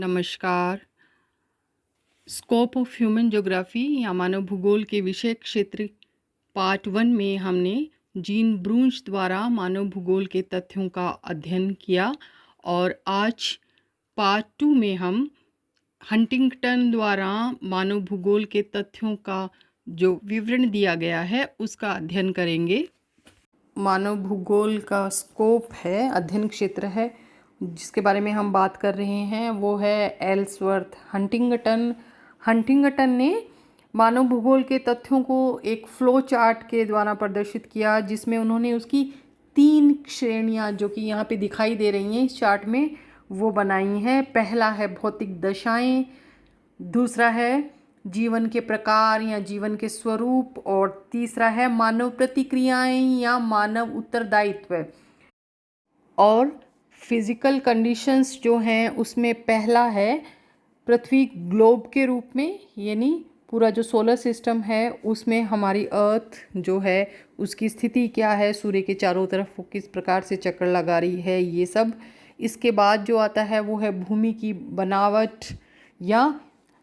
नमस्कार। Scope of human geography या मानव भूगोल के विषय क्षेत्र पार्ट 1 में हमने जीन ब्रूंच द्वारा मानव भूगोल के तथ्यों का अध्ययन किया और आज पार्ट 2 में हम हंटिंगटन द्वारा मानव भूगोल के तथ्यों का जो विवरण दिया गया है उसका अध्ययन करेंगे। मानव भूगोल का स्कोप है, अध्ययन क्षेत्र है जिसके बारे में हम बात कर रहे हैं वो है एल्सवर्थ हंटिंगटन ने मानव भूगोल के तथ्यों को एक फ्लो चार्ट के द्वारा प्रदर्शित किया जिसमें उन्होंने उसकी 3 श्रेणियां जो कि यहाँ पे दिखाई दे रही हैं इस चार्ट में वो बनाई हैं। पहला है भौतिक दशाएं, दूसरा है जीवन के प्रकार या जीवन के स्वरूप और तीसरा है मानव प्रतिक्रियाएं या मानव उत्तरदायित्व। और फिज़िकल कंडीशंस जो हैं उसमें पहला है पृथ्वी ग्लोब के रूप में, यानी पूरा जो सोलर सिस्टम है उसमें हमारी अर्थ जो है उसकी स्थिति क्या है, सूर्य के चारों तरफ वो किस प्रकार से चक्कर लगा रही है, ये सब। इसके बाद जो आता है वो है भूमि की बनावट या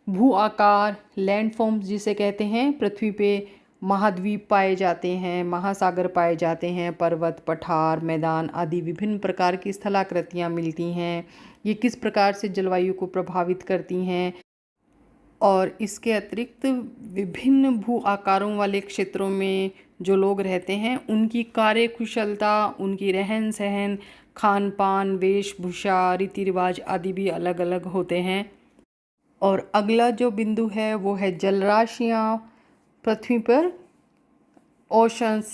भू आकार, लैंडफॉर्म्स जिसे कहते हैं। पृथ्वी पे महाद्वीप पाए जाते हैं, महासागर पाए जाते हैं, पर्वत, पठार, मैदान आदि विभिन्न प्रकार की स्थलाकृतियाँ मिलती हैं। ये किस प्रकार से जलवायु को प्रभावित करती हैं। और इसके अतिरिक्त विभिन्न भू आकारों वाले क्षेत्रों में जो लोग रहते हैं उनकी कार्यकुशलता, उनकी रहन सहन, खान पान, वेशभूषा, रीति रिवाज आदि भी अलग अलग होते हैं। और अगला जो बिंदु है वो है जलराशियाँ। पृथ्वी पर ओशंस,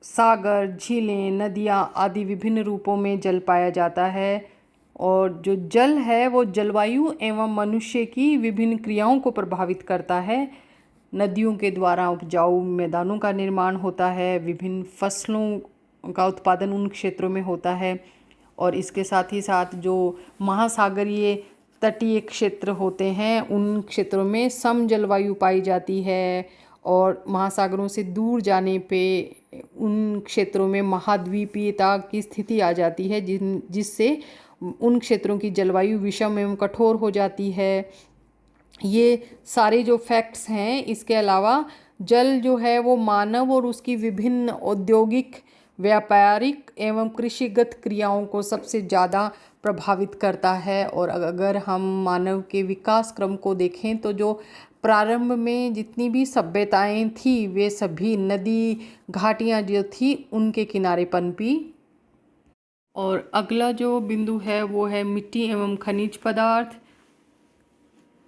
सागर, झीलें, नदियाँ आदि विभिन्न रूपों में जल पाया जाता है और जो जल है वो जलवायु एवं मनुष्य की विभिन्न क्रियाओं को प्रभावित करता है। नदियों के द्वारा उपजाऊ मैदानों का निर्माण होता है, विभिन्न फसलों का उत्पादन उन क्षेत्रों में होता है और इसके साथ ही साथ जो महासागरीय तटीय क्षेत्र होते हैं उन क्षेत्रों में सम जलवायु पाई जाती है और महासागरों से दूर जाने पे उन क्षेत्रों में महाद्वीपीयता की स्थिति आ जाती है जिससे उन क्षेत्रों की जलवायु विषम एवं कठोर हो जाती है। ये सारे जो फैक्ट्स हैं, इसके अलावा जल जो है वो मानव और उसकी विभिन्न औद्योगिक, व्यापारिक एवं कृषिगत क्रियाओं को सबसे ज़्यादा प्रभावित करता है। और अगर हम मानव के विकास क्रम को देखें तो जो प्रारंभ में जितनी भी सभ्यताएं थी वे सभी नदी घाटियां जो थी उनके किनारे पनपी। और अगला जो बिंदु है वो है मिट्टी एवं खनिज पदार्थ।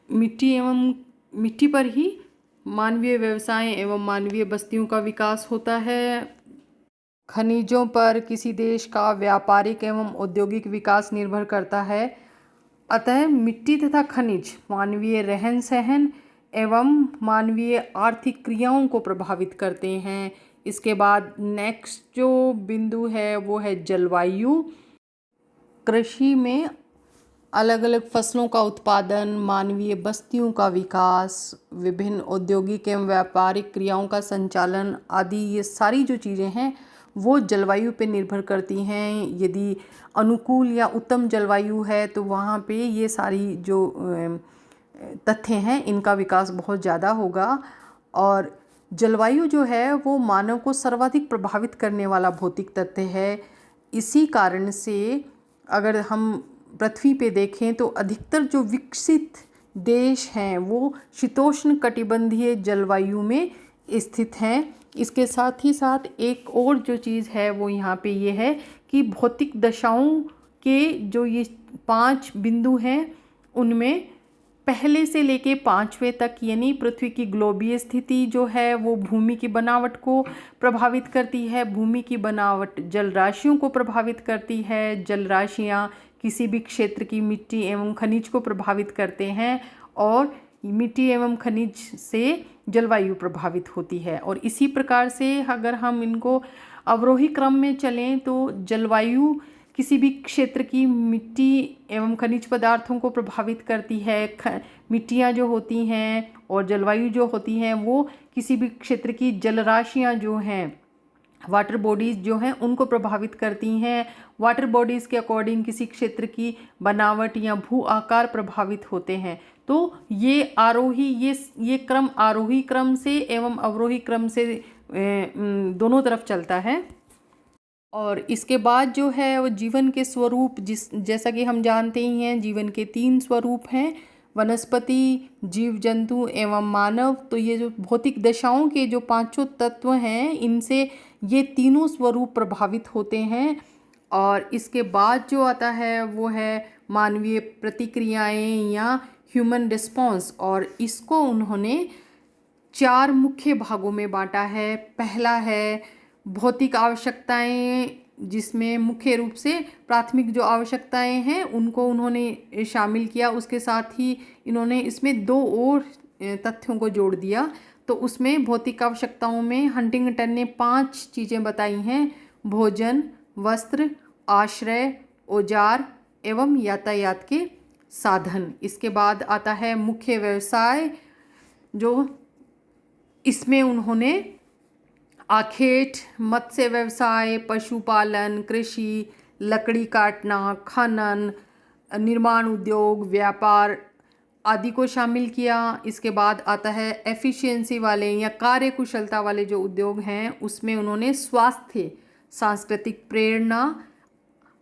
मिट्टी पर ही मानवीय व्यवसाय एवं मानवीय बस्तियों का विकास होता है। खनिजों पर किसी देश का व्यापारिक एवं औद्योगिक विकास निर्भर करता है। अतः मिट्टी तथा खनिज मानवीय रहन सहन एवं मानवीय आर्थिक क्रियाओं को प्रभावित करते हैं। इसके बाद नेक्स्ट जो बिंदु है वो है जलवायु। कृषि में अलग अलग फसलों का उत्पादन, मानवीय बस्तियों का विकास, विभिन्न औद्योगिक एवं व्यापारिक क्रियाओं का संचालन आदि ये सारी जो चीज़ें हैं वो जलवायु पे निर्भर करती हैं। यदि अनुकूल या उत्तम जलवायु है तो वहाँ पे ये सारी जो तथ्य हैं इनका विकास बहुत ज़्यादा होगा। और जलवायु जो है वो मानव को सर्वाधिक प्रभावित करने वाला भौतिक तथ्य है। इसी कारण से अगर हम पृथ्वी पे देखें तो अधिकतर जो विकसित देश हैं वो शीतोष्ण कटिबंधीय जलवायु में स्थित हैं। इसके साथ ही साथ एक और जो चीज़ है वो यहाँ पे ये है कि भौतिक दशाओं के जो ये 5 बिंदु हैं उनमें पहले से लेके 5वें तक यानी पृथ्वी की ग्लोबीय स्थिति जो है वो भूमि की बनावट को प्रभावित करती है। भूमि की बनावट जल राशियों को प्रभावित करती है। जल राशियाँ किसी भी क्षेत्र की मिट्टी एवं खनिज को प्रभावित करते हैं और मिट्टी एवं खनिज से जलवायु प्रभावित होती है। और इसी प्रकार से अगर हम इनको अवरोही क्रम में चलें तो जलवायु किसी भी क्षेत्र की मिट्टी एवं खनिज पदार्थों को प्रभावित करती है। मिट्टियाँ जो होती हैं और जलवायु जो होती हैं वो किसी भी क्षेत्र की जलराशियाँ जो हैं वाटर बॉडीज़ जो हैं उनको प्रभावित करती हैं। वाटर बॉडीज़ के अकॉर्डिंग किसी क्षेत्र की बनावट या भू आकार प्रभावित होते हैं। तो ये क्रम आरोही क्रम से एवं अवरोही क्रम से दोनों तरफ चलता है। और इसके बाद जो है वो जीवन के स्वरूप, जैसा कि हम जानते ही हैं, जीवन के 3 स्वरूप हैं, वनस्पति, जीव जंतु एवं मानव। तो ये जो भौतिक दशाओं के जो 5 तत्व हैं, इनसे ये तीनों स्वरूप प्रभावित होते हैं। और इसके बाद जो आता है वो है मानवीय प्रतिक्रियाएं या ह्यूमन रिस्पॉन्स, और इसको उन्होंने 4 मुख्य भागों में बांटा है। पहला है भौतिक आवश्यकताएं, जिसमें मुख्य रूप से प्राथमिक जो आवश्यकताएं हैं उनको उन्होंने शामिल किया। उसके साथ ही इन्होंने इसमें 2 और तथ्यों को जोड़ दिया। तो उसमें भौतिक आवश्यकताओं में हंटिंगटन ने 5 चीज़ें बताई हैं: भोजन, वस्त्र, आश्रय, औजार एवं यातायात के साधन। इसके बाद आता है मुख्य व्यवसाय, जो इसमें उन्होंने आखेट, मत्स्य व्यवसाय, पशुपालन, कृषि, लकड़ी काटना, खनन, निर्माण उद्योग, व्यापार आदि को शामिल किया। इसके बाद आता है एफिशिएंसी वाले या कार्य कुशलता वाले जो उद्योग हैं, उसमें उन्होंने स्वास्थ्य, सांस्कृतिक प्रेरणा,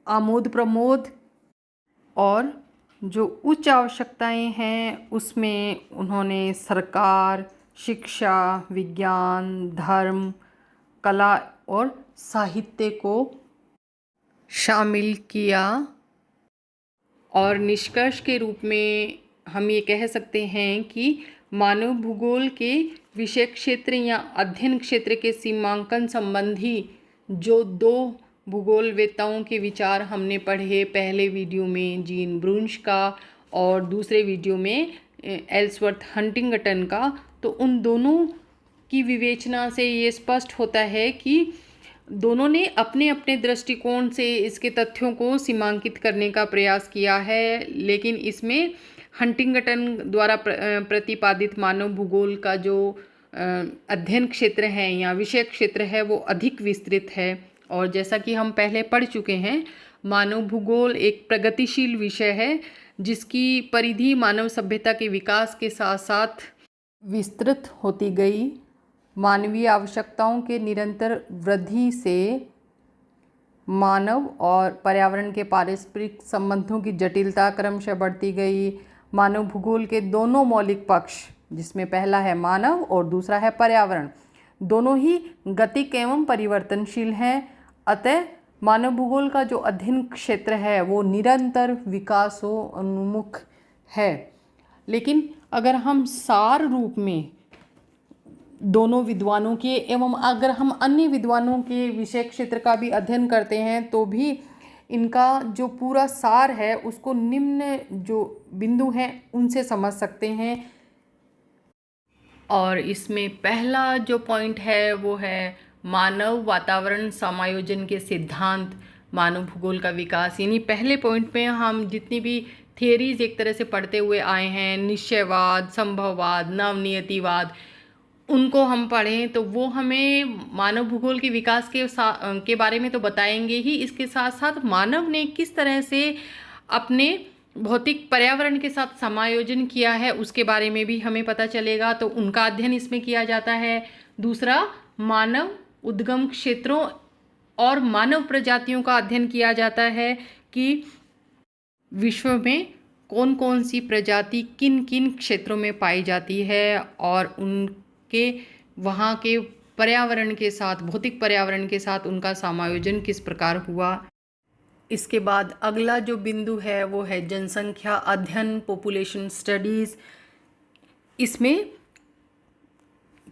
आमोद प्रमोद, और जो उच्च आवश्यकताएं हैं उसमें उन्होंने सरकार, शिक्षा, विज्ञान, धर्म, कला और साहित्य को शामिल किया। और निष्कर्ष के रूप में हम ये कह सकते हैं कि मानव भूगोल के विषय क्षेत्र या अध्ययन क्षेत्र के सीमांकन संबंधी जो 2 भूगोलवेत्ताओं के विचार हमने पढ़े, पहले वीडियो में जीन ब्रूंश का और दूसरे वीडियो में एल्सवर्थ हंटिंगटन का, तो उन दोनों की विवेचना से ये स्पष्ट होता है कि दोनों ने अपने अपने दृष्टिकोण से इसके तथ्यों को सीमांकित करने का प्रयास किया है। लेकिन इसमें हंटिंगटन द्वारा प्रतिपादित मानव भूगोल का जो अध्ययन क्षेत्र है या विषय क्षेत्र है वो अधिक विस्तृत है। और जैसा कि हम पहले पढ़ चुके हैं, मानव भूगोल एक प्रगतिशील विषय है जिसकी परिधि मानव सभ्यता के विकास के साथ साथ विस्तृत होती गई। मानवीय आवश्यकताओं के निरंतर वृद्धि से मानव और पर्यावरण के पारस्परिक संबंधों की जटिलता क्रमशः बढ़ती गई। मानव भूगोल के दोनों मौलिक पक्ष, जिसमें पहला है मानव और दूसरा है पर्यावरण, दोनों ही गतिक एवं परिवर्तनशील हैं। अतः मानव भूगोल का जो अध्ययन क्षेत्र है वो निरंतर विकासोन्मुख है। लेकिन अगर हम सार रूप में दोनों विद्वानों के एवं अगर हम अन्य विद्वानों के विषय क्षेत्र का भी अध्ययन करते हैं तो भी इनका जो पूरा सार है उसको निम्न जो बिंदु हैं उनसे समझ सकते हैं। और इसमें पहला जो पॉइंट है वो है मानव वातावरण समायोजन के सिद्धांत, मानव भूगोल का विकास। यानी पहले पॉइंट में हम जितनी भी थियरीज एक तरह से पढ़ते हुए आए हैं, निश्चयवाद, संभववाद, नवनियतिवाद, उनको हम पढ़ें तो वो हमें मानव भूगोल के विकास के बारे में तो बताएंगे ही, इसके साथ साथ मानव ने किस तरह से अपने भौतिक पर्यावरण के साथ समायोजन किया है उसके बारे में भी हमें पता चलेगा। तो उनका अध्ययन इसमें किया जाता है। दूसरा, मानव उद्गम क्षेत्रों और मानव प्रजातियों का अध्ययन किया जाता है कि विश्व में कौन कौन सी प्रजाति किन किन क्षेत्रों में पाई जाती है और उनके वहाँ के पर्यावरण के साथ, भौतिक पर्यावरण के साथ उनका समायोजन किस प्रकार हुआ। इसके बाद अगला जो बिंदु है वो है जनसंख्या अध्ययन, पॉपुलेशन स्टडीज़। इसमें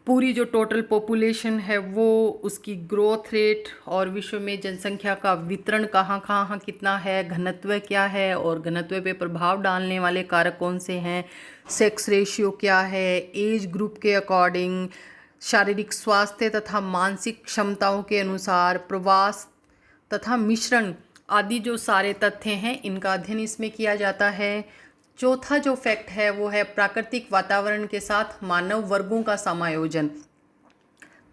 पूरी जो टोटल पॉपुलेशन है वो, उसकी ग्रोथ रेट और विश्व में जनसंख्या का वितरण कहाँ कहाँ कितना है, घनत्व क्या है और घनत्व पे प्रभाव डालने वाले कारक कौन से हैं, सेक्स रेशियो क्या है, एज ग्रुप के अकॉर्डिंग, शारीरिक स्वास्थ्य तथा मानसिक क्षमताओं के अनुसार, प्रवास तथा मिश्रण आदि जो सारे तथ्य हैं इनका अध्ययन इसमें किया जाता है। चौथा जो फैक्ट है वो है प्राकृतिक वातावरण के साथ मानव वर्गों का समायोजन।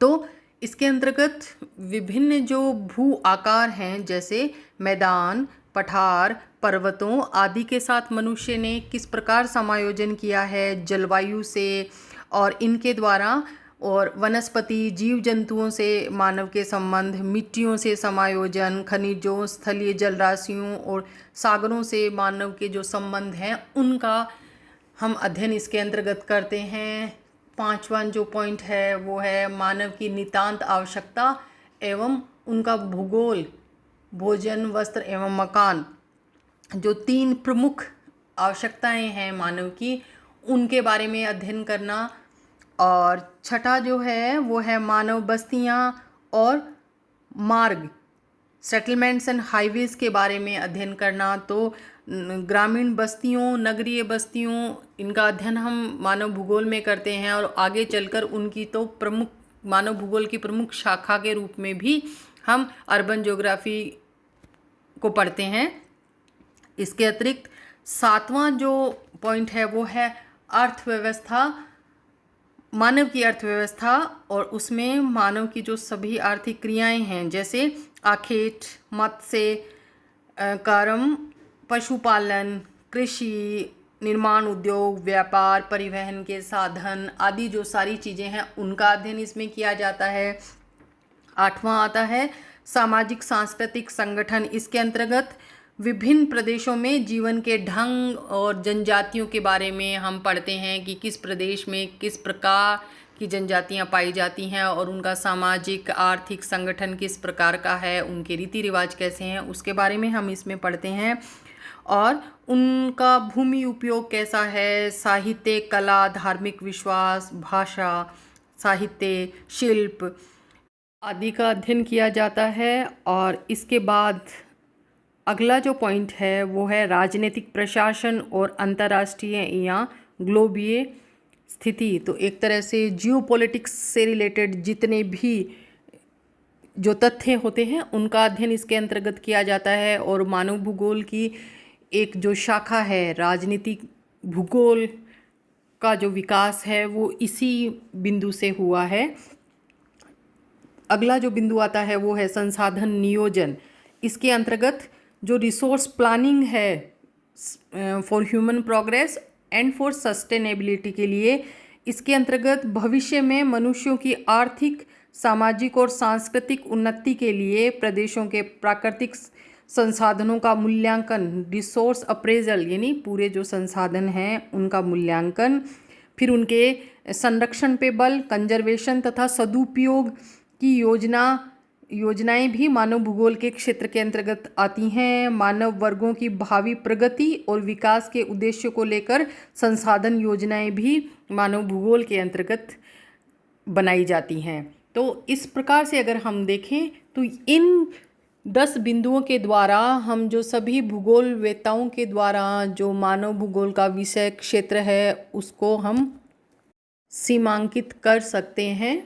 तो इसके अंतर्गत विभिन्न जो भू आकार हैं, जैसे मैदान, पठार, पर्वतों आदि के साथ मनुष्य ने किस प्रकार समायोजन किया है जलवायु से और इनके द्वारा, और वनस्पति जीव जंतुओं से मानव के संबंध, मिट्टियों से समायोजन, खनिजों, स्थलीय जलराशियों और सागरों से मानव के जो संबंध हैं उनका हम अध्ययन इसके अंतर्गत करते हैं। पांचवा जो पॉइंट है वो है मानव की नितांत आवश्यकता एवं उनका भूगोल, भोजन, वस्त्र एवं मकान, जो 3 प्रमुख आवश्यकताएं हैं मानव की, उनके बारे में अध्ययन करना। और छठा जो है वो है मानव बस्तियां और मार्ग, सेटलमेंट्स एंड हाईवेज के बारे में अध्ययन करना। तो ग्रामीण बस्तियों, नगरीय बस्तियों, इनका अध्ययन हम मानव भूगोल में करते हैं और आगे चलकर उनकी तो प्रमुख मानव भूगोल की प्रमुख शाखा के रूप में भी हम अर्बन ज्योग्राफी को पढ़ते हैं। इसके अतिरिक्त 7वां जो पॉइंट है वो है अर्थव्यवस्था, मानव की अर्थव्यवस्था, और उसमें मानव की जो सभी आर्थिक क्रियाएं हैं, जैसे आखेट, मत्स्य कर्म, पशुपालन, कृषि, निर्माण उद्योग, व्यापार, परिवहन के साधन आदि जो सारी चीज़ें हैं उनका अध्ययन इसमें किया जाता है। 8वां आता है सामाजिक सांस्कृतिक संगठन। इसके अंतर्गत विभिन्न प्रदेशों में जीवन के ढंग और जनजातियों के बारे में हम पढ़ते हैं कि किस प्रदेश में किस प्रकार की जनजातियां पाई जाती हैं और उनका सामाजिक आर्थिक संगठन किस प्रकार का है, उनके रीति रिवाज कैसे हैं, उसके बारे में हम इसमें पढ़ते हैं। और उनका भूमि उपयोग कैसा है, साहित्य, कला, धार्मिक विश्वास, भाषा, साहित्य, शिल्प आदि का अध्ययन किया जाता है। और इसके बाद अगला जो पॉइंट है वो है राजनीतिक प्रशासन और अंतर्राष्ट्रीय या ग्लोबीय स्थिति। तो एक तरह से जियोपॉलिटिक्स से रिलेटेड जितने भी जो तथ्य होते हैं उनका अध्ययन इसके अंतर्गत किया जाता है। और मानव भूगोल की एक जो शाखा है राजनीतिक भूगोल का जो विकास है वो इसी बिंदु से हुआ है। अगला जो बिंदु आता है वो है संसाधन नियोजन। इसके अंतर्गत जो रिसोर्स प्लानिंग है for human progress and for sustainability के लिए, इसके अंतर्गत भविष्य में मनुष्यों की आर्थिक, सामाजिक और सांस्कृतिक उन्नति के लिए प्रदेशों के प्राकृतिक संसाधनों का मूल्यांकन, रिसोर्स अप्रेजल यानी पूरे जो संसाधन हैं उनका मूल्यांकन, फिर उनके संरक्षण पे बल, कंजर्वेशन तथा सदुपयोग की योजनाएं भी मानव भूगोल के क्षेत्र के अंतर्गत आती हैं। मानव वर्गों की भावी प्रगति और विकास के उद्देश्यों को लेकर संसाधन योजनाएं भी मानव भूगोल के अंतर्गत बनाई जाती हैं। तो इस प्रकार से अगर हम देखें तो इन 10 बिंदुओं के द्वारा हम जो सभी भूगोलवेत्ताओं के द्वारा जो मानव भूगोल का विषय क्षेत्र है उसको हम सीमांकित कर सकते हैं।